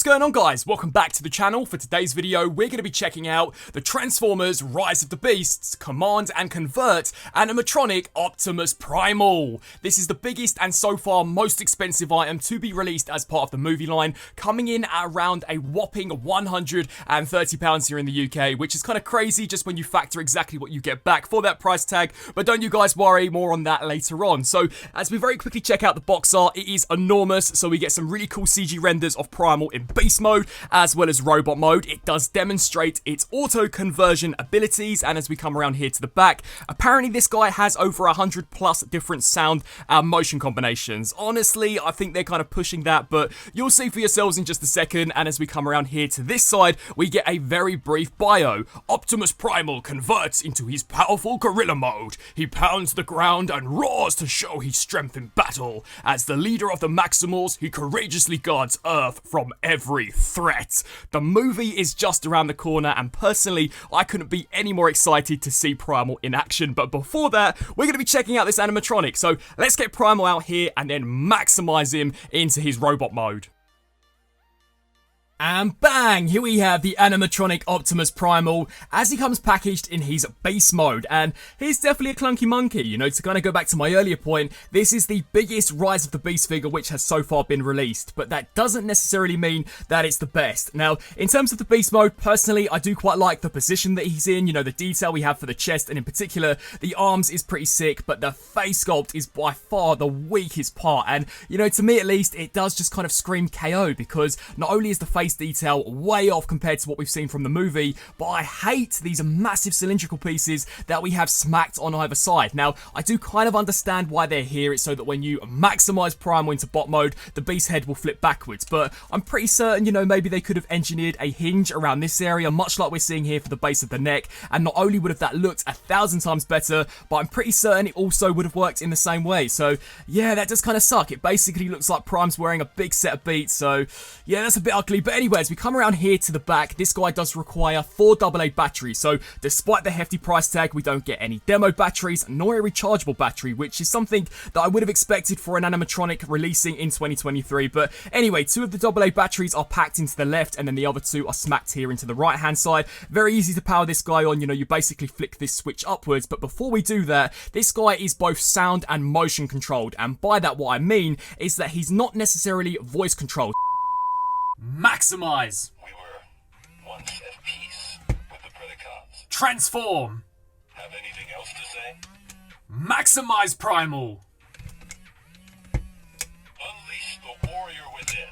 What's going on, guys? Welcome back to the channel. For today's video, we're going to be checking out the Transformers Rise of the Beasts Command and Convert Animatronic Optimus Primal. This is the biggest and so far most expensive item to be released as part of the movie line, coming in at around a whopping £130 here in the UK, which is kind of crazy just when you factor exactly what you get back for that price tag. But don't you guys worry, more on that later on. So as we very quickly check out the box art, it is enormous, so we get some really cool CG renders of Primal in beast mode as well as robot mode. It does demonstrate its auto conversion abilities, and as we come around here to the back, apparently this guy has over 100 plus different sound and motion combinations. Honestly, I think they're kind of pushing that, but you'll see for yourselves in just a second. And as we come around here to this side, we get a very brief bio. Optimus Primal converts into his powerful gorilla mode. He pounds the ground and roars to show his strength in battle. As the leader of the Maximals, he courageously guards Earth from every threat. The movie is just around the corner, and personally, I couldn't be any more excited to see Primal in action. But before that, we're going to be checking out this animatronic. So let's get Primal out here and then maximize him into his robot mode. And bang! Here we have the animatronic Optimus Primal as he comes packaged in his base mode. And he's definitely a clunky monkey. You know, to kind of go back to my earlier point, this is the biggest Rise of the Beast figure which has so far been released. But that doesn't necessarily mean that it's the best. Now, in terms of the beast mode, personally, I do quite like the position that he's in. You know, the detail we have for the chest, and in particular, the arms is pretty sick. But the face sculpt is by far the weakest part. And, you know, to me at least, it does just kind of scream KO, because not only is the face detail way off compared to what we've seen from the movie, but I hate these massive cylindrical pieces that we have smacked on either side. Now, I do kind of understand why they're here. It's so that when you maximize Primal into bot mode, the beast head will flip backwards, but I'm pretty certain, you know, maybe they could have engineered a hinge around this area, much like we're seeing here for the base of the neck, and not only would have that looked 1,000 times better, but I'm pretty certain it also would have worked in the same way. So yeah, that does kind of suck. It basically looks like Prime's wearing a big set of beats, so yeah, that's a bit ugly. But anyways, we come around here to the back. This guy does require 4 AA batteries, so despite the hefty price tag, we don't get any demo batteries nor a rechargeable battery, which is something that I would have expected for an animatronic releasing in 2023. But anyway, 2 of the AA batteries are packed into the left, and then the other 2 are smacked here into the right hand side. Very easy to power this guy on. You know, you basically flick this switch upwards, but before we do that, this guy is both sound and motion controlled, and by that what I mean is that he's not necessarily voice controlled. Maximize. We were once at peace with the Predacons. Transform. Have anything else to say? Maximize Primal. Unleash the warrior within.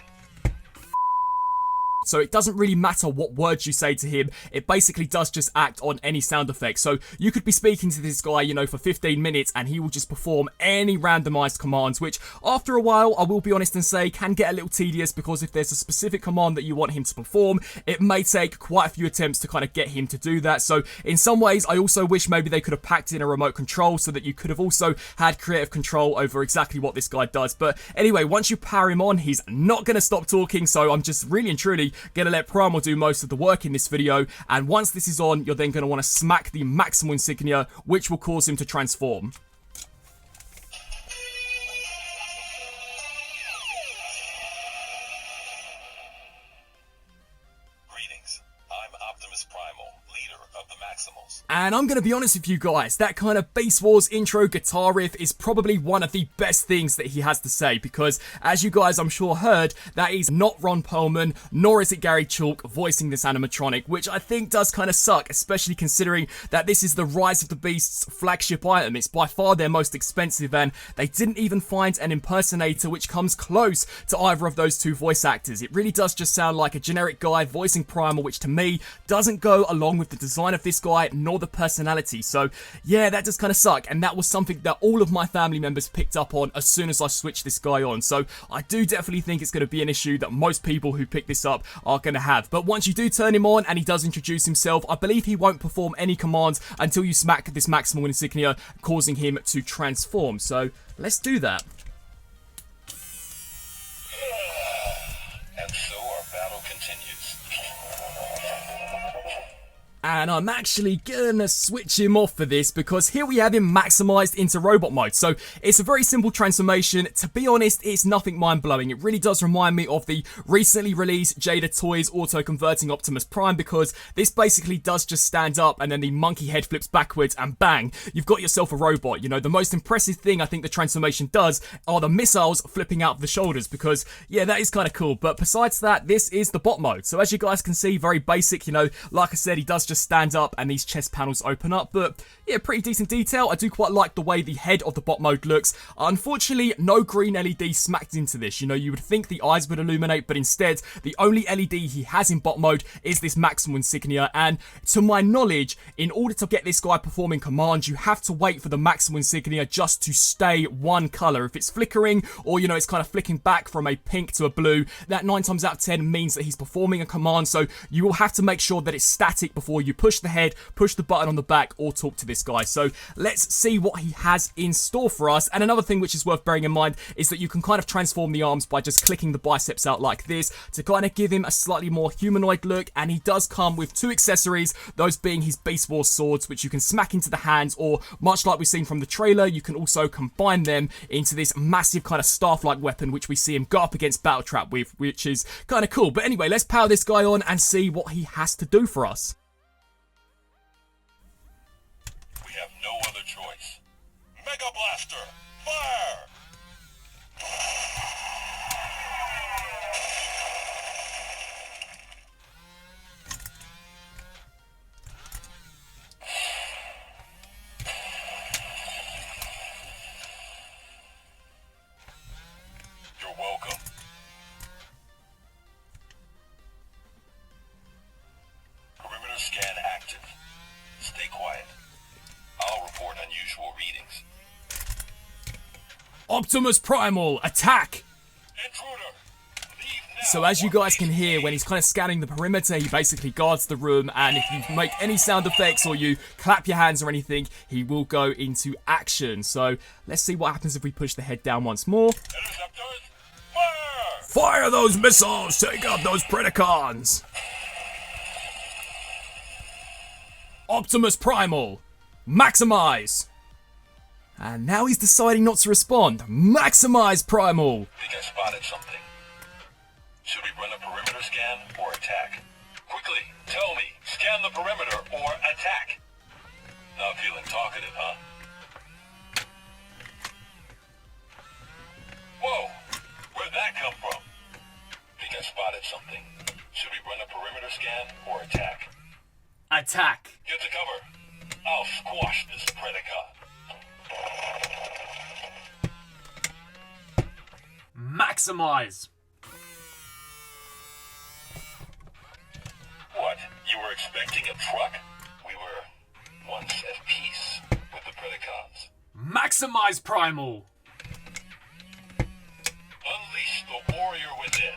So it doesn't really matter what words you say to him, it basically does just act on any sound effects. So you could be speaking to this guy, you know, for 15 minutes and he will just perform any randomized commands, which after a while, I will be honest and say, can get a little tedious, because if there's a specific command that you want him to perform, it may take quite a few attempts to kind of get him to do that. So in some ways, I also wish maybe they could have packed in a remote control so that you could have also had creative control over exactly what this guy does. But anyway, once you power him on, he's not going to stop talking, so I'm just really and truly gonna let Primal do most of the work in this video. And once this is on, you're then gonna want to smack the Maximal insignia, which will cause him to transform. Greetings. I'm Optimus Primal, leader of the Maximals. And I'm going to be honest with you guys, that kind of Beast Wars intro guitar riff is probably one of the best things that he has to say, because as you guys I'm sure heard, that is not Ron Perlman, nor is it Gary Chalk voicing this animatronic, which I think does kind of suck, especially considering that this is the Rise of the Beasts flagship item. It's by far their most expensive, and they didn't even find an impersonator which comes close to either of those 2 voice actors. It really does just sound like a generic guy voicing Primal, which to me doesn't go along with the design of this guy nor the personality. So yeah, that does kind of suck, and that was something that all of my family members picked up on as soon as I switched this guy on. So I do definitely think it's going to be an issue that most people who pick this up are going to have. But once you do turn him on and he does introduce himself, I believe he won't perform any commands until you smack this Maximal insignia, causing him to transform. So let's do that. And so our battle continues. And I'm actually gonna switch him off for this because here we have him maximized into robot mode. So it's a very simple transformation. To be honest, it's nothing mind-blowing. It really does remind me of the recently released Jada Toys auto-converting Optimus Prime, because this basically does just stand up and then the monkey head flips backwards and bang, you've got yourself a robot. You know, the most impressive thing I think the transformation does are the missiles flipping out of the shoulders, because yeah, that is kind of cool. But besides that, this is the bot mode. So as you guys can see, very basic, you know, like I said, he does just stand up and these chest panels open up, but yeah, pretty decent detail. I do quite like the way the head of the bot mode looks. Unfortunately, no green LED smacked into this. You know, you would think the eyes would illuminate, but instead, the only LED he has in bot mode is this Maximal insignia, and to my knowledge, in order to get this guy performing commands, you have to wait for the Maximal insignia just to stay one color. If it's flickering, or you know, it's kind of flicking back from a pink to a blue, that 9 times out of 10 means that he's performing a command, so you will have to make sure that it's static before you push the head, push the button on the back, or talk to this guy. So let's see what he has in store for us. And another thing which is worth bearing in mind is that you can kind of transform the arms by just clicking the biceps out like this to kind of give him a slightly more humanoid look. And he does come with 2 accessories, those being his Beast Wars swords, which you can smack into the hands, or much like we've seen from the trailer, you can also combine them into this massive kind of staff-like weapon, which we see him go up against Battletrap with, which is kind of cool. But anyway, let's power this guy on and see what he has to do for us. We have no other choice. Mega Blaster, fire! You're welcome. Perimeter scan active. Stay quiet. I'll report unusual readings. Optimus Primal, attack! Intruder! Leave now. So as you guys can hear, when he's kind of scanning the perimeter, he basically guards the room, and if you make any sound effects or you clap your hands or anything, he will go into action. So let's see what happens if we push the head down once more. Interceptors, fire! Fire those missiles! Take out those Predacons! Optimus Primal, maximize! And now he's deciding not to respond. Maximize Primal! Think I spotted something. Should we run a perimeter scan or attack? Quickly, tell me, scan the perimeter or attack? Not feeling talkative, huh? Whoa! Where'd that come from? Think I spotted something. Should we run a perimeter scan or attack? Attack! Get to cover. I'll squash this Predacon. Maximize! What? You were expecting a truck? We were once at peace with the Predacons. Maximize Primal! Unleash the warrior within.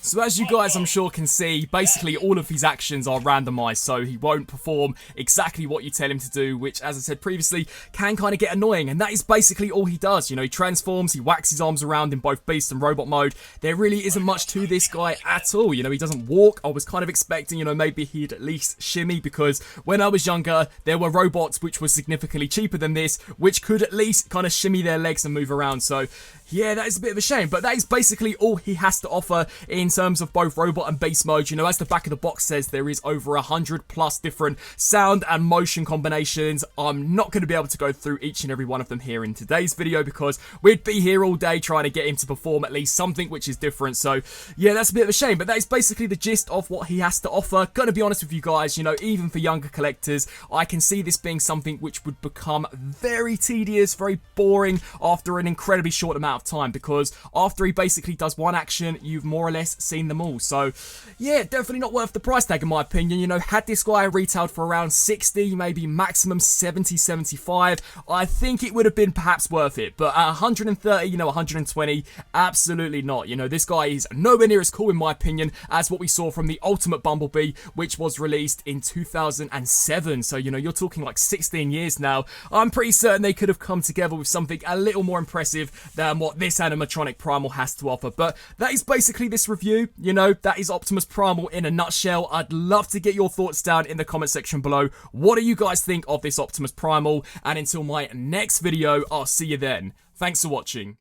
So as you guys I'm sure can see, basically all of his actions are randomized, so he won't perform exactly what you tell him to do, which, as I said previously, can kind of get annoying, and that is basically all he does. You know, he transforms, he whacks his arms around in both beast and robot mode. There really isn't much to this guy at all. You know, he doesn't walk. I was kind of expecting, you know, maybe he'd at least shimmy, because when I was younger, there were robots which were significantly cheaper than this, which could at least kind of shimmy their legs and move around. So yeah, that is a bit of a shame, but that is basically all he has to offer in terms of both robot and beast mode. You know, as the back of the box says, there is over 100+ different sound and motion combinations. I'm not going to be able to go through each and every one of them here in today's video, because we'd be here all day trying to get him to perform at least something which is different. So yeah, that's a bit of a shame, but that is basically the gist of what he has to offer. Gonna be honest with you guys, you know, even for younger collectors, I can see this being something which would become very tedious, very boring after an incredibly short amount of time, because after he basically does one action, you've more or less seen them all. So yeah, definitely not worth the price tag in my opinion. You know, had this guy retailed for around 60, maybe maximum 70, 75, I think it would have been perhaps worth it. But at 130, you know, 120, absolutely not. You know, this guy is nowhere near as cool in my opinion as what we saw from the Ultimate Bumblebee, which was released in 2007. So, you know, you're talking like 16 years now. I'm pretty certain they could have come together with something a little more impressive than what this animatronic Primal has to offer. But that is basically this review. You know, that is Optimus Primal in a nutshell. I'd love to get your thoughts down in the comment section below. What do you guys think of this Optimus Primal? And until my next video, I'll see you then. Thanks for watching.